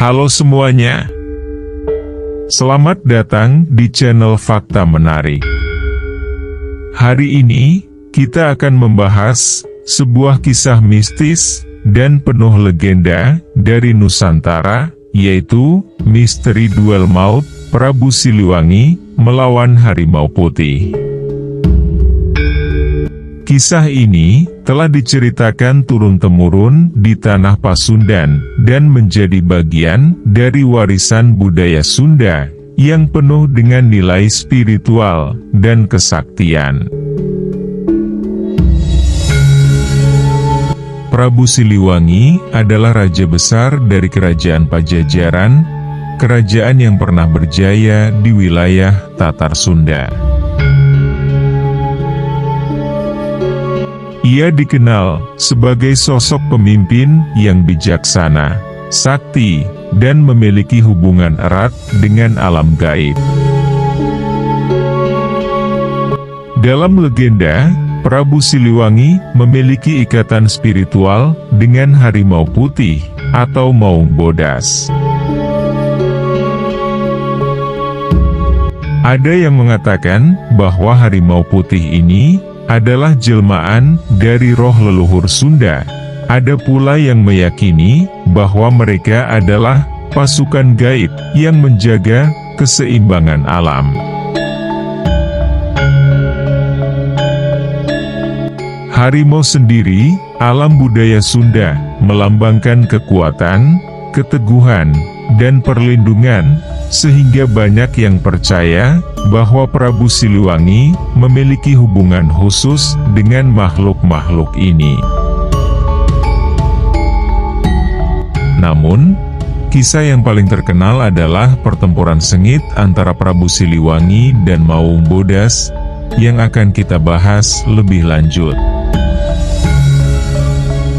Halo semuanya. Selamat datang di channel Fakta Menarik. Hari ini, kita akan membahas sebuah kisah mistis dan penuh legenda dari Nusantara, yaitu misteri duel maut Prabu Siliwangi melawan Harimau Putih. Kisah ini telah diceritakan turun-temurun di tanah Pasundan dan menjadi bagian dari warisan budaya Sunda yang penuh dengan nilai spiritual dan kesaktian. Prabu Siliwangi adalah raja besar dari kerajaan Pajajaran, kerajaan yang pernah berjaya di wilayah Tatar Sunda. Ia dikenal sebagai sosok pemimpin yang bijaksana, sakti, dan memiliki hubungan erat dengan alam gaib. Dalam legenda, Prabu Siliwangi memiliki ikatan spiritual dengan Harimau Putih atau Maung Bodas. Ada yang mengatakan bahwa Harimau Putih ini adalah jelmaan dari roh leluhur Sunda. Ada pula yang meyakini bahwa mereka adalah pasukan gaib yang menjaga keseimbangan alam. Harimau sendiri, alam budaya Sunda, melambangkan kekuatan, keteguhan, dan perlindungan, sehingga banyak yang percaya bahwa Prabu Siliwangi memiliki hubungan khusus dengan makhluk-makhluk ini. Namun, kisah yang paling terkenal adalah pertempuran sengit antara Prabu Siliwangi dan Maung Bodas, yang akan kita bahas lebih lanjut.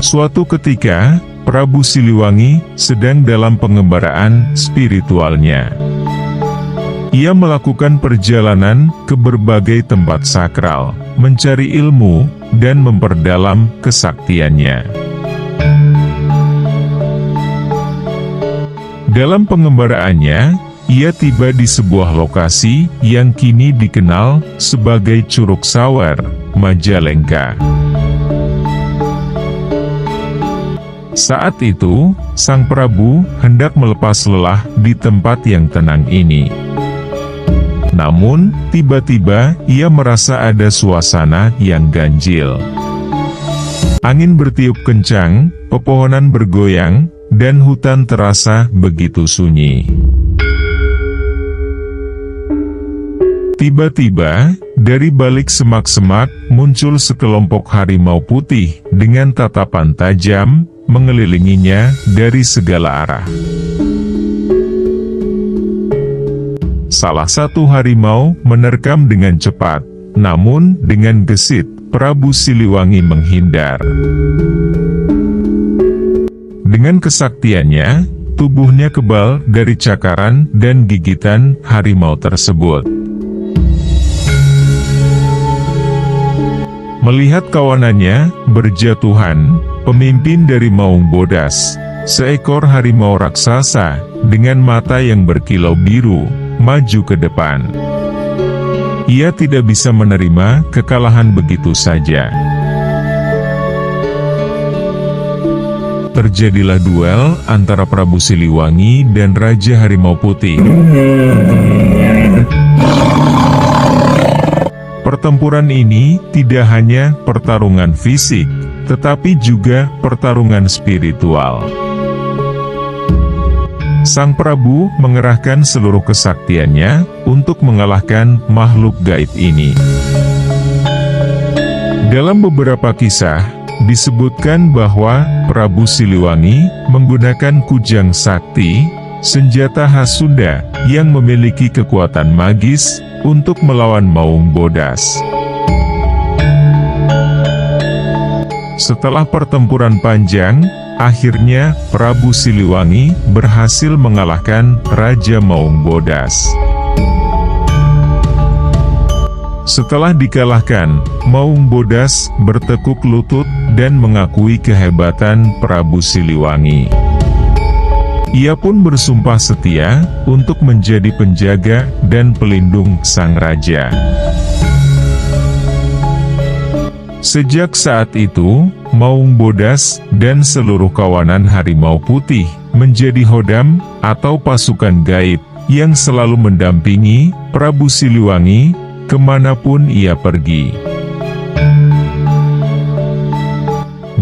Suatu ketika, Prabu Siliwangi sedang dalam pengembaraan spiritualnya. Ia melakukan perjalanan ke berbagai tempat sakral, mencari ilmu, dan memperdalam kesaktiannya. Dalam pengembaraannya, ia tiba di sebuah lokasi yang kini dikenal sebagai Curug Sawar, Majalengka. Saat itu, Sang Prabu hendak melepas lelah di tempat yang tenang ini. Namun, tiba-tiba ia merasa ada suasana yang ganjil. Angin bertiup kencang, pepohonan bergoyang, dan hutan terasa begitu sunyi. Tiba-tiba, dari balik semak-semak, muncul sekelompok harimau putih dengan tatapan tajam, mengelilinginya dari segala arah. Salah satu harimau menerkam dengan cepat, namun dengan gesit, Prabu Siliwangi menghindar. Dengan kesaktiannya, tubuhnya kebal dari cakaran dan gigitan harimau tersebut. Melihat kawanannya berjatuhan, pemimpin dari Maung Bodas, seekor harimau raksasa, dengan mata yang berkilau biru, maju ke depan. Ia tidak bisa menerima kekalahan begitu saja. Terjadilah duel antara Prabu Siliwangi dan Raja Harimau Putih. Pertempuran ini tidak hanya pertarungan fisik, tetapi juga pertarungan spiritual. Sang Prabu mengerahkan seluruh kesaktiannya untuk mengalahkan makhluk gaib ini. Dalam beberapa kisah, disebutkan bahwa Prabu Siliwangi menggunakan kujang sakti, senjata khas Sunda yang memiliki kekuatan magis, untuk melawan Maung Bodas. Setelah pertempuran panjang, akhirnya Prabu Siliwangi berhasil mengalahkan Raja Maung Bodas. Setelah dikalahkan, Maung Bodas bertekuk lutut dan mengakui kehebatan Prabu Siliwangi. Ia pun bersumpah setia untuk menjadi penjaga dan pelindung sang raja. Sejak saat itu, Maung Bodas dan seluruh kawanan Harimau Putih menjadi Hodam atau pasukan gaib yang selalu mendampingi Prabu Siliwangi kemanapun ia pergi.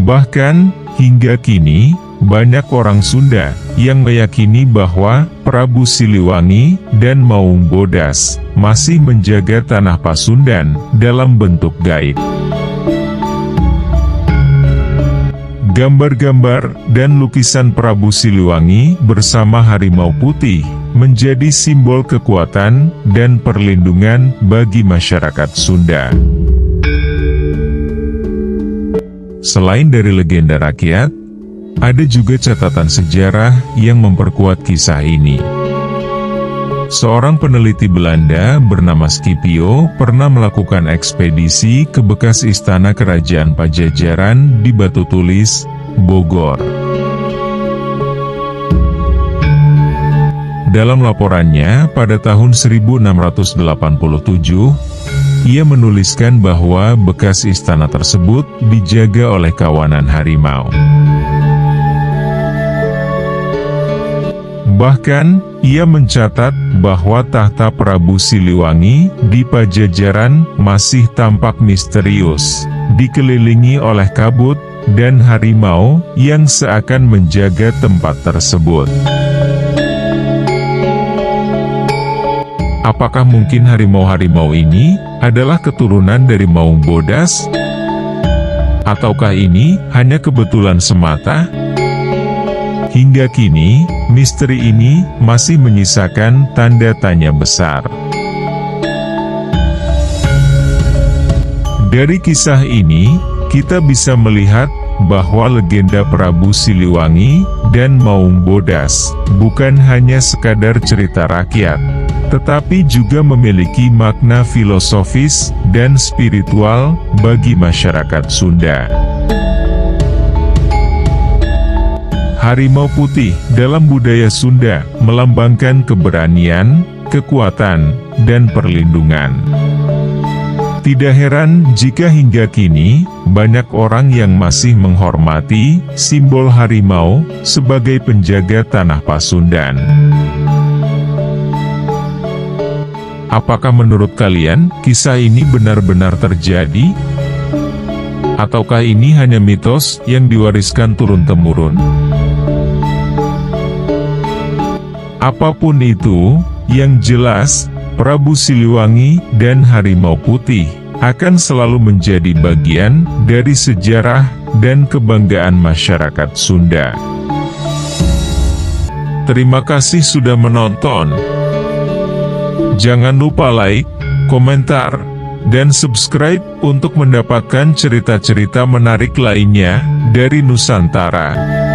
Bahkan, hingga kini, banyak orang Sunda yang meyakini bahwa Prabu Siliwangi dan Maung Bodas masih menjaga tanah Pasundan dalam bentuk gaib. Gambar-gambar dan lukisan Prabu Siliwangi bersama Harimau Putih menjadi simbol kekuatan dan perlindungan bagi masyarakat Sunda. Selain dari legenda rakyat, ada juga catatan sejarah yang memperkuat kisah ini. Seorang peneliti Belanda bernama Scipio pernah melakukan ekspedisi ke bekas istana kerajaan Pajajaran di Batu Tulis, Bogor. Dalam laporannya pada tahun 1687, ia menuliskan bahwa bekas istana tersebut dijaga oleh kawanan harimau. Bahkan, ia mencatat bahwa tahta Prabu Siliwangi di Pajajaran masih tampak misterius, dikelilingi oleh kabut dan harimau yang seakan menjaga tempat tersebut. Apakah mungkin harimau-harimau ini adalah keturunan dari Maung Bodas? Ataukah ini hanya kebetulan semata? Hingga kini, misteri ini masih menyisakan tanda tanya besar. Dari kisah ini, kita bisa melihat bahwa legenda Prabu Siliwangi dan Maung Bodas bukan hanya sekadar cerita rakyat, tetapi juga memiliki makna filosofis dan spiritual bagi masyarakat Sunda. Harimau putih dalam budaya Sunda melambangkan keberanian, kekuatan, dan perlindungan. Tidak heran jika hingga kini, banyak orang yang masih menghormati simbol harimau sebagai penjaga tanah Pasundan. Apakah menurut kalian, kisah ini benar-benar terjadi? Ataukah ini hanya mitos yang diwariskan turun-temurun? Apapun itu, yang jelas, Prabu Siliwangi dan Harimau Putih akan selalu menjadi bagian dari sejarah dan kebanggaan masyarakat Sunda. Terima kasih sudah menonton. Jangan lupa like, komentar, dan subscribe untuk mendapatkan cerita-cerita menarik lainnya dari Nusantara.